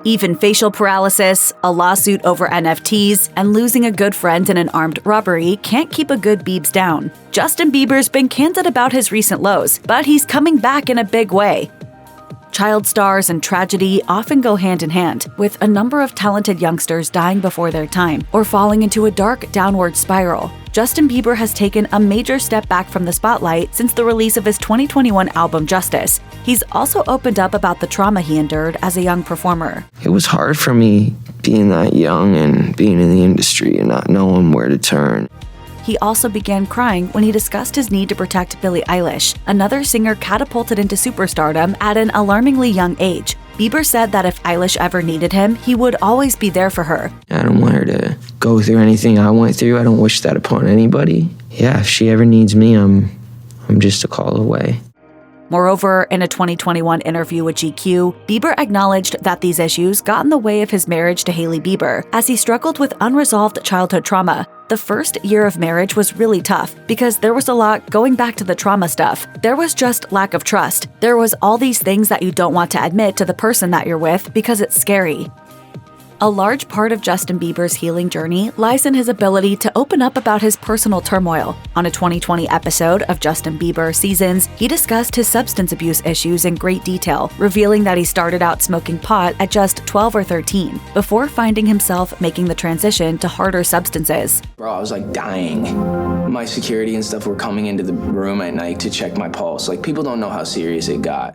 Even facial paralysis, a lawsuit over NFTs, and losing a good friend in an armed robbery can't keep a good Biebs down. Justin Bieber's been candid about his recent lows, but he's coming back in a big way. Child stars and tragedy often go hand in hand, with a number of talented youngsters dying before their time or falling into a dark downward spiral. Justin Bieber has taken a major step back from the spotlight since the release of his 2021 album Justice. He's also opened up about the trauma he endured as a young performer. It was hard for me being that young and being in the industry and not knowing where to turn. He also began crying when he discussed his need to protect Billie Eilish, another singer catapulted into superstardom at an alarmingly young age. Bieber said that if Eilish ever needed him, he would always be there for her. I don't want her to go through anything I went through. I don't wish that upon anybody. Yeah, if she ever needs me, I'm just a call away. Moreover, in a 2021 interview with GQ, Bieber acknowledged that these issues got in the way of his marriage to Hailey Bieber, as he struggled with unresolved childhood trauma. The first year of marriage was really tough because there was a lot going back to the trauma stuff. There was just lack of trust. There was all these things that you don't want to admit to the person that you're with because it's scary. A large part of Justin Bieber's healing journey lies in his ability to open up about his personal turmoil. On a 2020 episode of Justin Bieber Seasons, he discussed his substance abuse issues in great detail, revealing that he started out smoking pot at just 12 or 13, before finding himself making the transition to harder substances. Bro, I was like dying. My security and stuff were coming into the room at night to check my pulse. Like, people don't know how serious it got.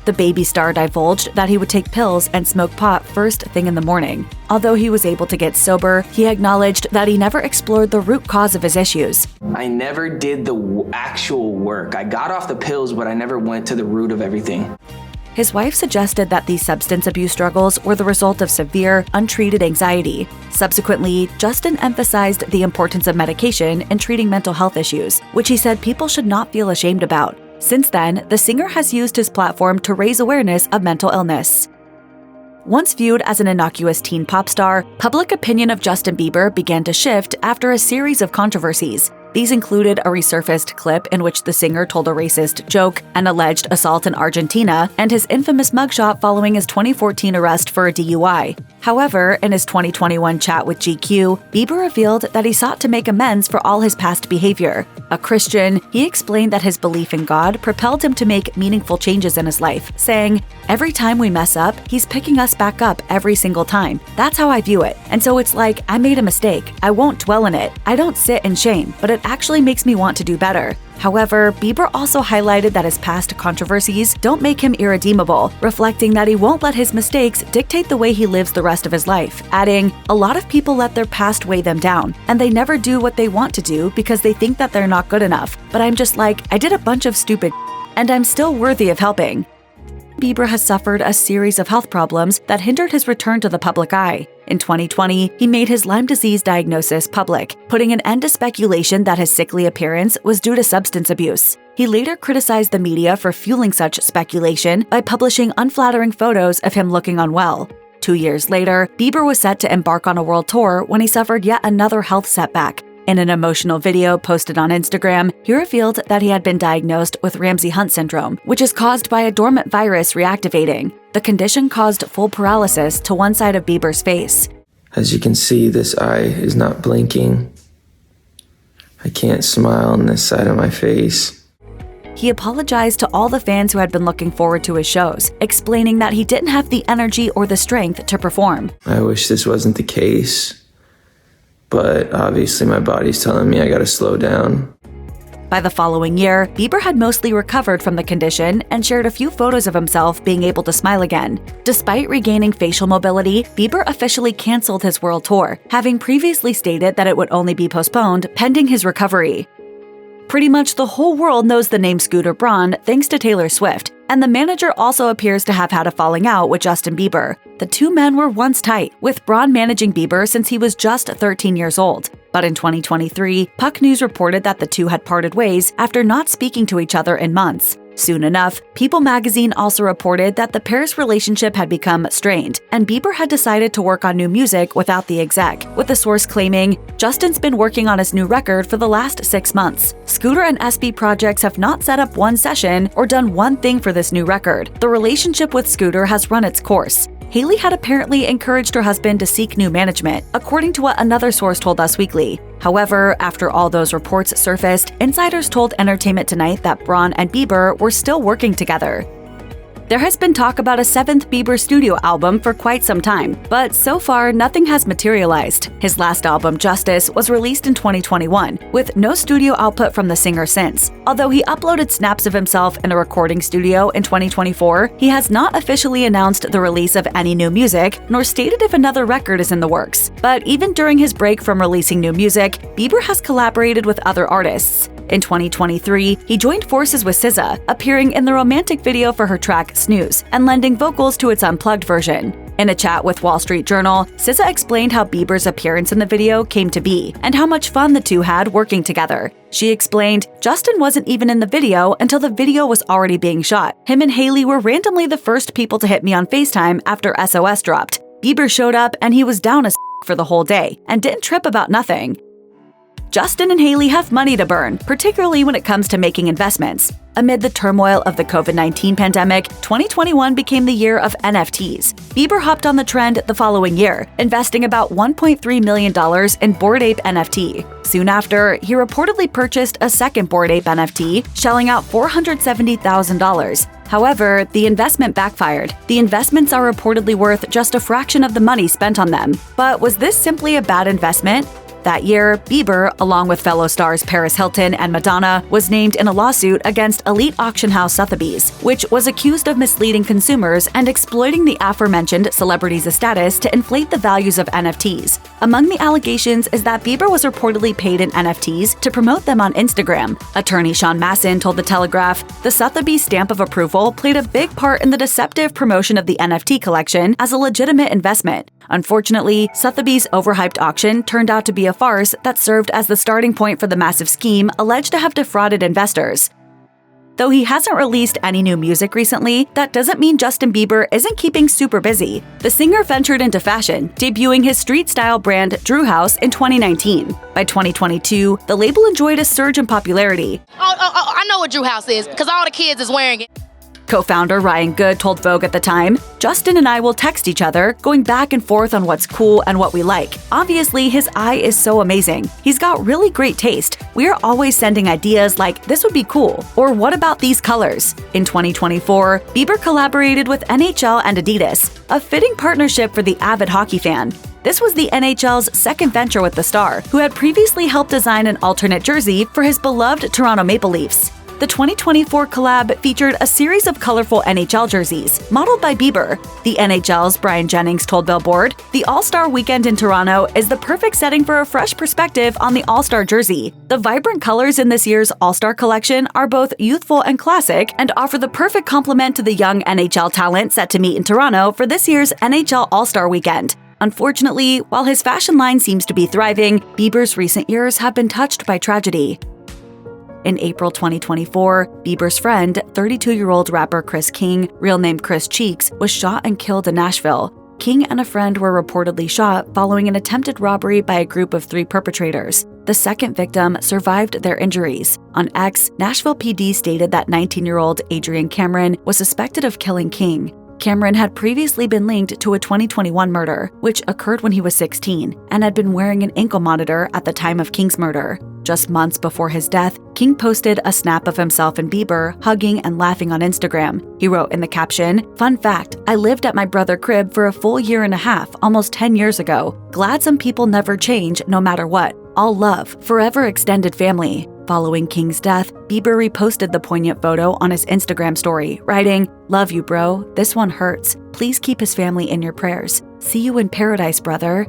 The baby star divulged that he would take pills and smoke pot first thing in the morning. Although he was able to get sober, he acknowledged that he never explored the root cause of his issues. I never did the actual work. I got off the pills, but I never went to the root of everything. His wife suggested that these substance abuse struggles were the result of severe, untreated anxiety. Subsequently, Justin emphasized the importance of medication in treating mental health issues, which he said people should not feel ashamed about. Since then, the singer has used his platform to raise awareness of mental illness. Once viewed as an innocuous teen pop star, public opinion of Justin Bieber began to shift after a series of controversies. These included a resurfaced clip in which the singer told a racist joke, an alleged assault in Argentina, and his infamous mugshot following his 2014 arrest for a DUI. However, in his 2021 chat with GQ, Bieber revealed that he sought to make amends for all his past behavior. A Christian, he explained that his belief in God propelled him to make meaningful changes in his life, saying, "Every time we mess up, he's picking us back up every single time. That's how I view it. And so it's like, I made a mistake. I won't dwell in it. I don't sit in shame, but it actually makes me want to do better." However, Bieber also highlighted that his past controversies don't make him irredeemable, reflecting that he won't let his mistakes dictate the way he lives the rest of his life, adding, "A lot of people let their past weigh them down, and they never do what they want to do because they think that they're not good enough. But I'm just like, I did a bunch of stupid and I'm still worthy of helping." Bieber has suffered a series of health problems that hindered his return to the public eye. In 2020, he made his Lyme disease diagnosis public, putting an end to speculation that his sickly appearance was due to substance abuse. He later criticized the media for fueling such speculation by publishing unflattering photos of him looking unwell. 2 years later, Bieber was set to embark on a world tour when he suffered yet another health setback. In an emotional video posted on Instagram, he revealed that he had been diagnosed with Ramsay-Hunt syndrome, which is caused by a dormant virus reactivating. The condition caused full paralysis to one side of Bieber's face. As you can see, this eye is not blinking. I can't smile on this side of my face. He apologized to all the fans who had been looking forward to his shows, explaining that he didn't have the energy or the strength to perform. I wish this wasn't the case, but obviously my body's telling me I gotta slow down. By the following year, Bieber had mostly recovered from the condition and shared a few photos of himself being able to smile again. Despite regaining facial mobility, Bieber officially canceled his world tour, having previously stated that it would only be postponed pending his recovery. Pretty much the whole world knows the name Scooter Braun thanks to Taylor Swift, and the manager also appears to have had a falling out with Justin Bieber. The two men were once tight, with Braun managing Bieber since he was just 13 years old. But in 2023, Puck News reported that the two had parted ways after not speaking to each other in months. Soon enough, People magazine also reported that the pair's relationship had become strained, and Bieber had decided to work on new music without the exec, with the source claiming, "Justin's been working on his new record for the last 6 months. Scooter and SB Projects have not set up one session or done one thing for this new record. The relationship with Scooter has run its course. Hailey had apparently encouraged her husband to seek new management, according to what another source told Us Weekly. However, after all those reports surfaced, insiders told Entertainment Tonight that Braun and Bieber were still working together. There has been talk about a 7th Bieber studio album for quite some time, but so far nothing has materialized. His last album, Justice, was released in 2021, with no studio output from the singer since. Although he uploaded snaps of himself in a recording studio in 2024, he has not officially announced the release of any new music, nor stated if another record is in the works. But even during his break from releasing new music, Bieber has collaborated with other artists. In 2023, he joined forces with SZA, appearing in the romantic video for her track Snooze and lending vocals to its unplugged version. In a chat with Wall Street Journal, SZA explained how Bieber's appearance in the video came to be and how much fun the two had working together. She explained, "Justin wasn't even in the video until the video was already being shot. Him and Hailey were randomly the first people to hit me on FaceTime after SOS dropped. Bieber showed up and he was down as for the whole day and didn't trip about nothing." Justin and Hailey have money to burn, particularly when it comes to making investments. Amid the turmoil of the COVID-19 pandemic, 2021 became the year of NFTs. Bieber hopped on the trend the following year, investing about $1.3 million in Bored Ape NFT. Soon after, he reportedly purchased a second Bored Ape NFT, shelling out $470,000. However, the investment backfired. The investments are reportedly worth just a fraction of the money spent on them. But was this simply a bad investment? That year, Bieber, along with fellow stars Paris Hilton and Madonna, was named in a lawsuit against elite auction house Sotheby's, which was accused of misleading consumers and exploiting the aforementioned celebrities' status to inflate the values of NFTs. Among the allegations is that Bieber was reportedly paid in NFTs to promote them on Instagram. Attorney Sean Masson told The Telegraph, "The Sotheby's stamp of approval played a big part in the deceptive promotion of the NFT collection as a legitimate investment. Unfortunately, Sotheby's' overhyped auction turned out to be a farce that served as the starting point for the massive scheme alleged to have defrauded investors." Though he hasn't released any new music recently, that doesn't mean Justin Bieber isn't keeping super busy. The singer ventured into fashion, debuting his street-style brand Drew House in 2019. By 2022, the label enjoyed a surge in popularity. I know what Drew House is, because all the kids is wearing it. Co-founder Ryan Good told Vogue at the time, "Justin and I will text each other, going back and forth on what's cool and what we like. Obviously, his eye is so amazing. He's got really great taste. We are always sending ideas like, this would be cool, or what about these colors?" In 2024, Bieber collaborated with NHL and Adidas, a fitting partnership for the avid hockey fan. This was the NHL's second venture with the star, who had previously helped design an alternate jersey for his beloved Toronto Maple Leafs. The 2024 collab featured a series of colorful NHL jerseys, modeled by Bieber. The NHL's Brian Jennings told Billboard, "The All-Star Weekend in Toronto is the perfect setting for a fresh perspective on the All-Star jersey. The vibrant colors in this year's All-Star collection are both youthful and classic and offer the perfect complement to the young NHL talent set to meet in Toronto for this year's NHL All-Star Weekend." Unfortunately, while his fashion line seems to be thriving, Bieber's recent years have been touched by tragedy. In April 2024, Bieber's friend, 32-year-old rapper Chris King, real name Chris Cheeks, was shot and killed in Nashville. King and a friend were reportedly shot following an attempted robbery by a group of 3 perpetrators. The second victim survived their injuries. On X, Nashville PD stated that 19-year-old Adrian Cameron was suspected of killing King. Cameron had previously been linked to a 2021 murder, which occurred when he was 16, and had been wearing an ankle monitor at the time of King's murder. Just months before his death, King posted a snap of himself and Bieber hugging and laughing on Instagram. He wrote in the caption, "Fun fact, I lived at my brother's crib for a full year and a half, almost 10 years ago. Glad some people never change, no matter what. All love, forever extended family." Following King's death, Bieber reposted the poignant photo on his Instagram story, writing, "Love you, bro. This one hurts. Please keep his family in your prayers. See you in paradise, brother."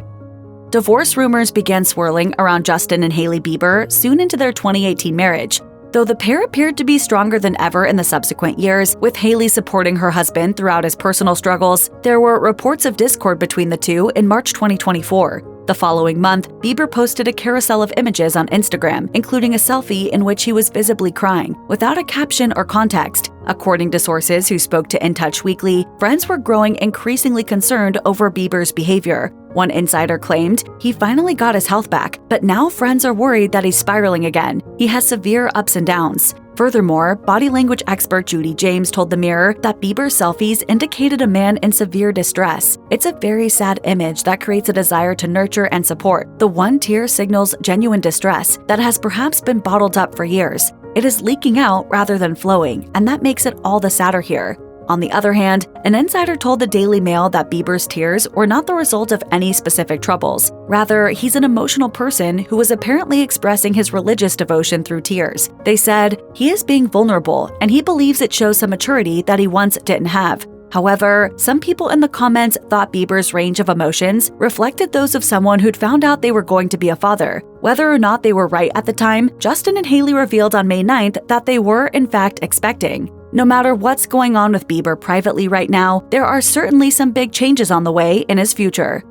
Divorce rumors began swirling around Justin and Hailey Bieber soon into their 2018 marriage. Though the pair appeared to be stronger than ever in the subsequent years, with Hailey supporting her husband throughout his personal struggles, there were reports of discord between the two in March 2024. The following month, Bieber posted a carousel of images on Instagram, including a selfie in which he was visibly crying, without a caption or context. According to sources who spoke to In Touch Weekly, friends were growing increasingly concerned over Bieber's behavior. One insider claimed he finally got his health back, but now friends are worried that he's spiraling again. He has severe ups and downs. Furthermore, body language expert Judy James told the Mirror that Bieber's selfies indicated a man in severe distress. It's a very sad image that creates a desire to nurture and support. The one tear signals genuine distress that has perhaps been bottled up for years. It is leaking out rather than flowing, and that makes it all the sadder here. On the other hand, an insider told the Daily Mail that Bieber's tears were not the result of any specific troubles. Rather, he's an emotional person who was apparently expressing his religious devotion through tears. They said, he is being vulnerable, and he believes it shows some maturity that he once didn't have. However, some people in the comments thought Bieber's range of emotions reflected those of someone who'd found out they were going to be a father. Whether or not they were right at the time, Justin and Hailey revealed on May 9th that they were, in fact, expecting. No matter what's going on with Bieber privately right now, there are certainly some big changes on the way in his future.